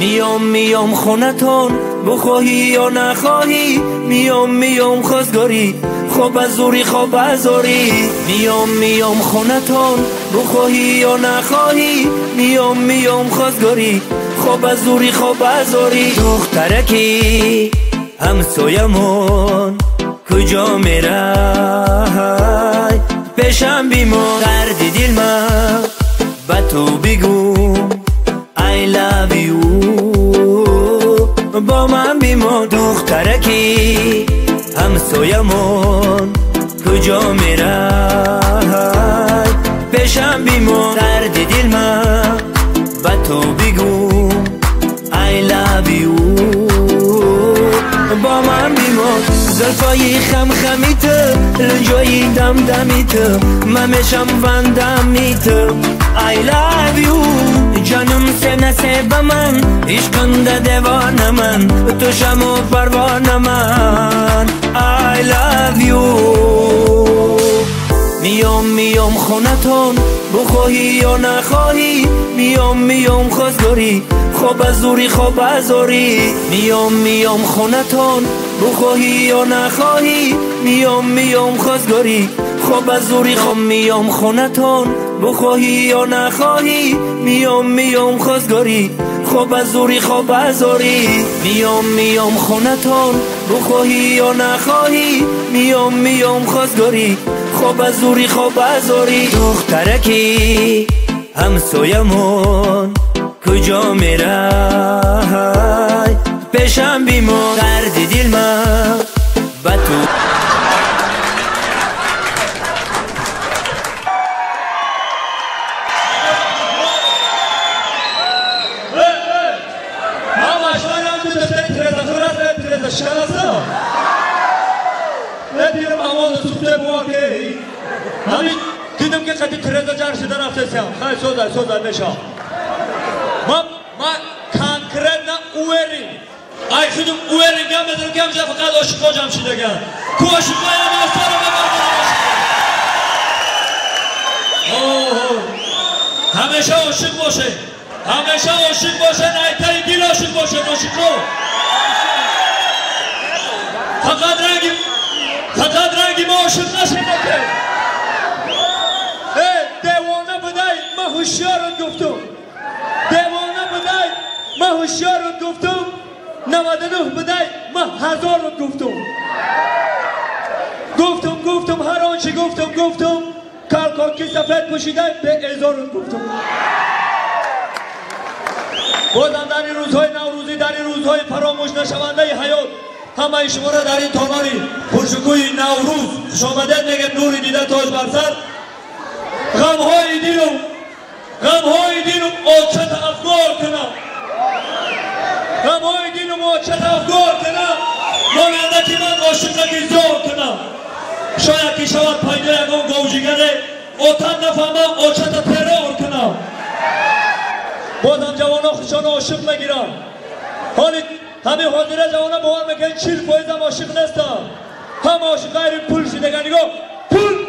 میام خونتون بخواهی یا نخواهی میام خواستگاری خوب از زوری میام خونتون بخواهی یا نخواهی میام خواستگاری خوب از زوری دخترکی همسایمون کجا میره پیشم بیمون دردی دل من با تو بگو I love you با من بیمون دخترکی همسایمون کجا میره پیشم بیمون دردی دل من با تو بگو I love you با من بیمون زلفای خمیت لنجای دمیت من میشم وندمیت I love you جانم سه با من عشقنده دیوانه من تو شم و پروانه من I love you میام خونتون بخواهی یا نخواهی میام خواستگاری خوب از زوری میام خونتون بخواهی یا نخواهی میام خواستگاری خوب از زوری میام خونتون بخواهی یا نخواهی میام خواستگاری خوب از زوری میام خونتون بخواهی یا نخواهی میام خواستگاری خوب از زوری دخترکی همسایمون کجا میره پیشم بیمون دردی دل من با تو همین دیدم که قدی ترزا جرشده رفته سیم خیلی سوزای بشا من کنکرت نه اویرین ای خودم اویرین گم بدرم گم جا فقط عاشقا جمشیده گم کو عاشقا یا ناستارا ببردن همیشه عاشق باشه نایتای دل عاشق باشه عاشقا فقط رنگی ما عاشق نشده که دیوانه بدای من هوشیارت گفتم دیوانه بدای من هوشیارت گفتم 99 بدای من هزارت گفتم هر آنچه گفتم کالکاکی سفید پوشیده به ازارت گفتم بازم در این روزهای نوروزی در این روزهای فراموش نشونده حیات همه شما را در این تالاری پرشکوی نوروز خوش آمدید میگم نوری دیده تاج بر سر غمهای دلم آچت افگار کنم ماننده که من عاشق زار کنم شاید که شود پیدا یکان گوجیگره آتن نفهمم آچت ترار کنم بازم جوانا خوشان عاشق میگیرم حالی همه حاضره جوانا باور میکنن 40% عاشق نیستم هم عاشق غیر پول شدگن نگاه پول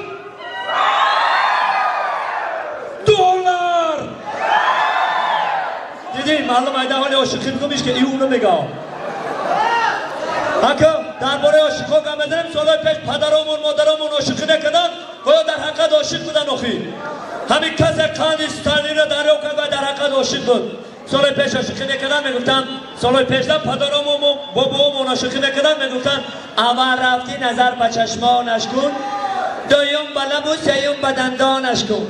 دلار دیدی معلوم ایده حالی عاشقی میگمیش که ای اونو میگم حکم درباره عاشقا گم بدنم سالهای پیش پدرامون مادرامون عاشقی نکردن باید در حقیقت عاشق بودن آخی همین کس کاندیستانی را دریا کرد و در حقیقت عاشق بود سالهای پیش عاشقی نکردن میگفتن سالهای پیش پدرامون بابامون عاشقی نکردن میگفتن اول رفتی نظر به چشمانش کن دویم به لب و سیوم به دندانش کن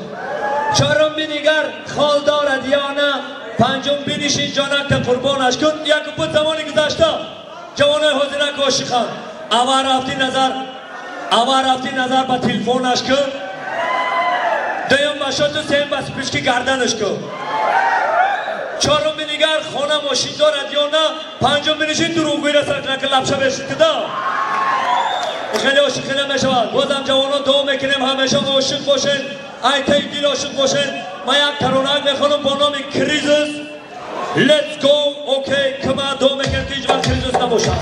چهارم بینیگر خال دارد یا نه پنجم بینشین جانک تا قربانش کن یک بود زمانی گذشته جوانای حاضرک عاشقان اول رفتی نظر به تلفنش کن دویم به شات و سیم به سپیشکی گردنش کن چهارم بینیگر خانه ماشین دارد یا نه پنجم بینشین دروغگویی را سرکنک لبشه بشید کده خیلی عاشقی نمیشود بازم جوانان دعا میکنیم همیشه عاشق باشین ایتای دل عاشق باشین من یک ترانه میخوانم با نام کریزس Let's go اوکی که من دعا میکنم که هیچ وقت کریزس نباشم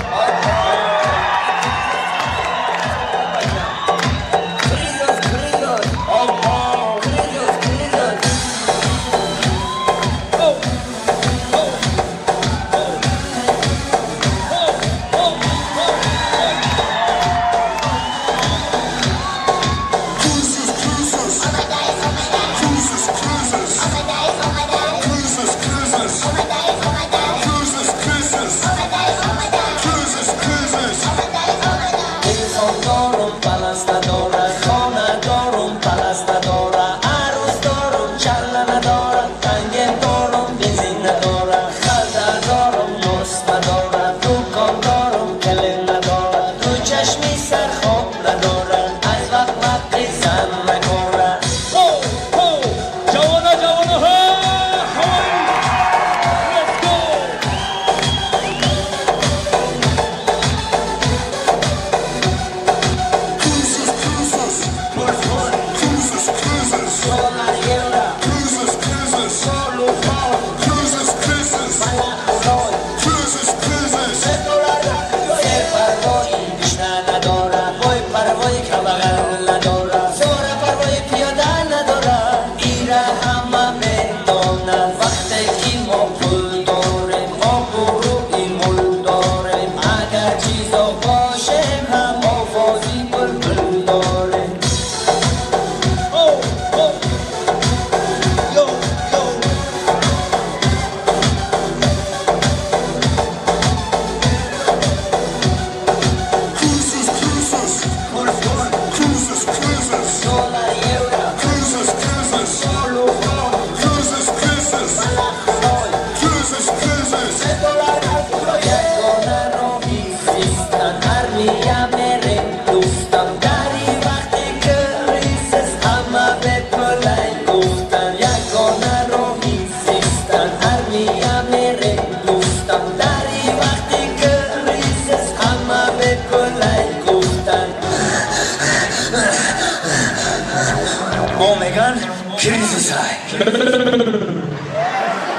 کریزیس های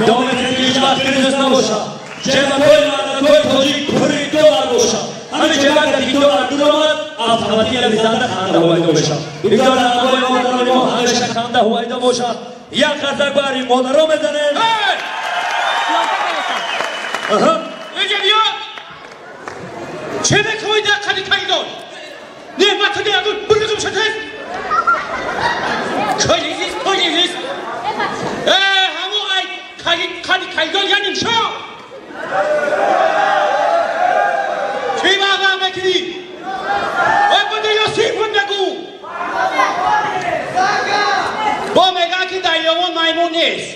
دامت دیجا کریزیس نباشه جبه توی توجی پوری دولار باشه همه جبه که دولار درآمد افغانی لبزنده خانده هوایدا بشه بیدار آقای مادران ما همیشه خانده هوایدا باشه یک قطعه باری مادران بزنیم اینجا بیا چه بکنید قدی کلیدان نعمت دیگون بگم شده کلیزیست همو قدی کلیدان یعنی شو چی باقا بکنی بده یا سیفون بگو با میگه که دریاون مایمون نیست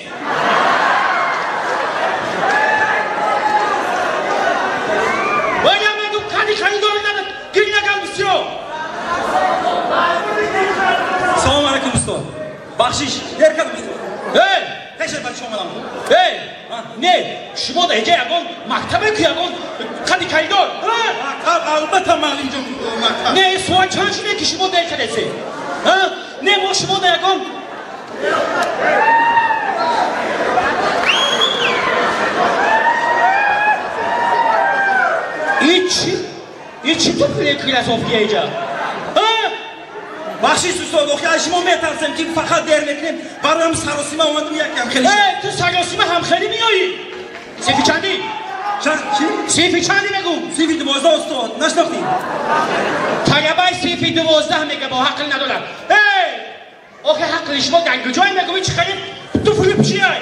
سلام علیکم استاد بخشش در کدوم هیچ بچه شما نه شما ده اینجا یکون مکتبه که یکون قدی کلیدار البته من اینجا مکتب نه سوال چند که شما ده کلیسه نه ما شما ده یکون این چی تو فیلسوفیه اینجا بخشش استاد اوکی شما میترسم که فقط در میکنیم برام سراسیمه اومدم یکم خیلی تو سراسیمه هم خیلی میایی سیفی چندی؟ چی؟ سیفی چندی بگو سیفی 12 استاد نشناختی طلبه سیفی 12 میگه با حقل ندارم اوکی حقل شما دنگو جای میگوی چی خیلی تو فیلم چی های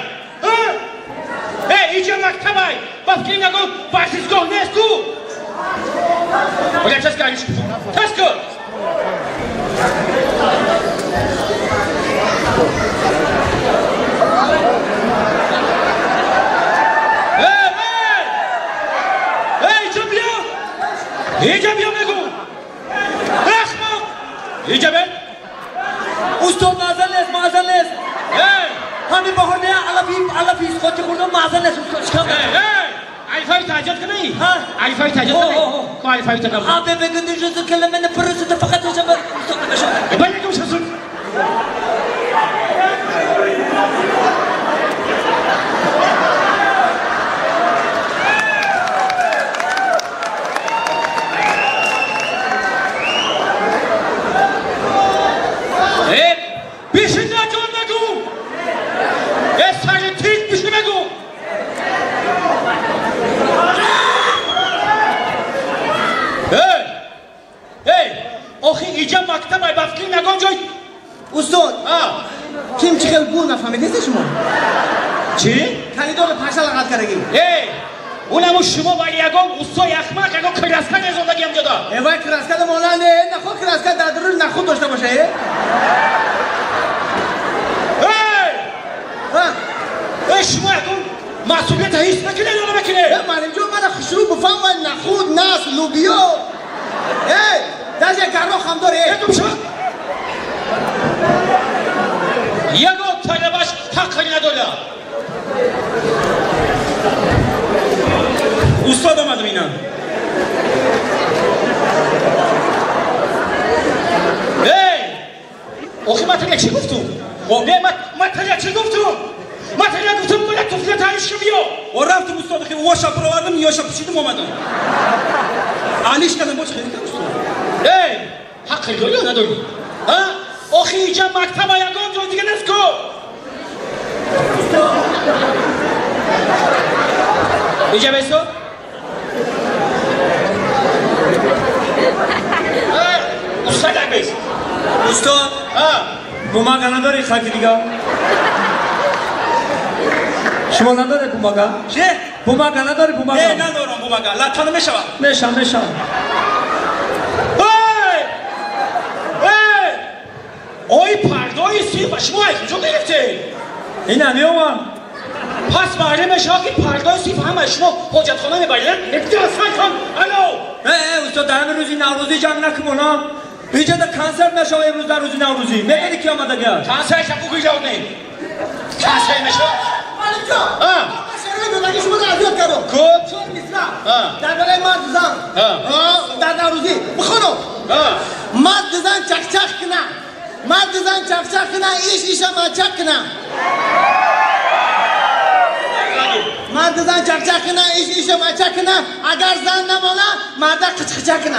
اینجا مکتب های با فکر نگو ورزشگاه نیست تو ولی تست کردیش تست کن اینجا بیا بگو اخمق اینجا بیا استاد معذر نیست همین بخورده علفی خودی خوردم معذر نیست استاد چکم علیفای تحجیل کنی؟ علیفای تحجیل کنی؟ که علیفای تحجیل کنی؟ آبه بگردی جزو کلمه نپرسید فقط اینجا استاد بشه باید نگم شسون بیشی نجان نگو سر تیک بیشی بگو آخی اینجا مکتب های بفکری نگم جای استاد کیم چی خیلی بو نفهمیده شما چی؟ کلیدار پرشا لغت کرگیم اونمو شما ولی یکم استای اخمق یکم کراسکن زندگی هم جدا وای کراسکن مولانه نخود کراسکن در درون نخود داشته باشه شما یکم مسئولیت هیست نکنه یا نمکنه من اینجا من خشروب بفهم و نخود ناس لوبیا دست یک گرما خم داره یکم شد یکم طلبش حقی نداره استاد آمدم اینا آخی من چی گفتم؟ نه من چی گفتم؟ من گفتم باید توفیه تایش که بیا و رفتم استاد که واشا پروردم یاشا پشیدم آمدم علیش کردم باش خیلی کم استاد حقی داری یا نداری؟ آخی اینجا مکتب ها یکم جا دیگه نیست که اینجا بیستو؟ استاد یک بیست استاد بوماگا نداری خاکی دیگه شما نداری بوماگا؟ چه؟ بوماگا نداری بوماگا؟ نه ندارم بوماگا لطانه میشوم میشم آی پردای سیب شما اینجا گرفته این همی اومد پس معلومه شما که پردای سیب همه شما حاجت خانه میبرید افتیاسان کن الو استاد در همه روزی نوروزی جمع نکمونا اینجا در کنسرت نشو امروز در روزی نوروزی میگه کی آمده گرد کنسرت هم بگوی جاود نیم کنسرت نشو شروع دادگی شما را عذیت کردم کب چون میسرم در بله مرد زن در نوروزی بخونم مرد زن چخ چخ کنه مرد زن چخچخ کنه ایش مچک کنه مرد زن چخچخ کنه ایش مچک کنه اگر زن نمانه مرد قچقچک کنه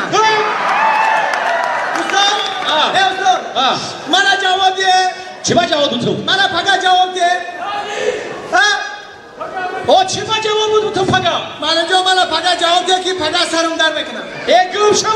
استاد استاد منو جواب ده چی با جواب تو منو پگا جواب ده او چی با جواب تو پگا منو پگا جواب ده که پگا سرم در بکنم گم شو